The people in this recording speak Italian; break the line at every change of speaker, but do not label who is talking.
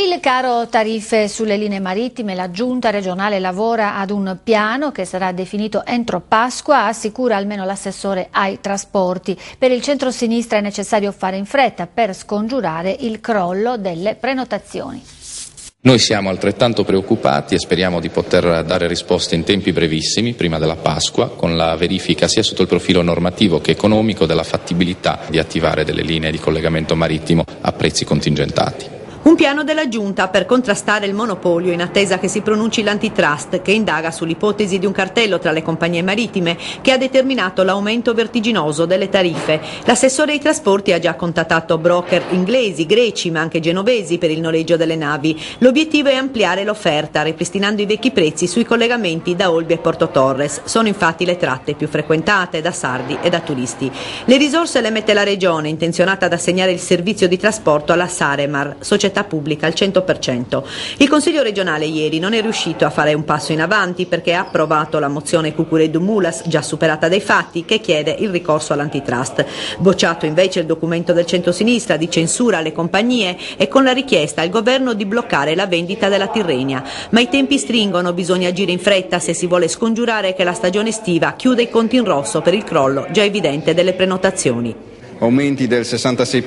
Il caro tariffe sulle linee marittime, la Giunta regionale lavora ad un piano che sarà definito entro Pasqua, assicura almeno l'assessore ai trasporti. Per il centro-sinistra è necessario fare in fretta per scongiurare il crollo delle prenotazioni.
Noi siamo altrettanto preoccupati e speriamo di poter dare risposte in tempi brevissimi, prima della Pasqua, con la verifica sia sotto il profilo normativo che economico della fattibilità di attivare delle linee di collegamento marittimo a prezzi contingentati.
Un piano della Giunta per contrastare il monopolio in attesa che si pronunci l'antitrust, che indaga sull'ipotesi di un cartello tra le compagnie marittime che ha determinato l'aumento vertiginoso delle tariffe. L'assessore ai trasporti ha già contattato broker inglesi, greci ma anche genovesi per il noleggio delle navi. L'obiettivo è ampliare l'offerta, ripristinando i vecchi prezzi sui collegamenti da Olbia e Porto Torres. Sono infatti le tratte più frequentate da sardi e da turisti. Le risorse le mette la Regione, intenzionata ad assegnare il servizio di trasporto alla Saremar, società pubblica al 100%. Il Consiglio regionale ieri non è riuscito a fare un passo in avanti perché ha approvato la mozione Cucureddu-Mulas, già superata dai fatti, che chiede il ricorso all'antitrust. Bocciato invece il documento del centro-sinistra di censura alle compagnie e con la richiesta al governo di bloccare la vendita della Tirrenia. Ma i tempi stringono, bisogna agire in fretta se si vuole scongiurare che la stagione estiva chiuda i conti in rosso per il crollo già evidente delle prenotazioni.
Aumenti del 66%.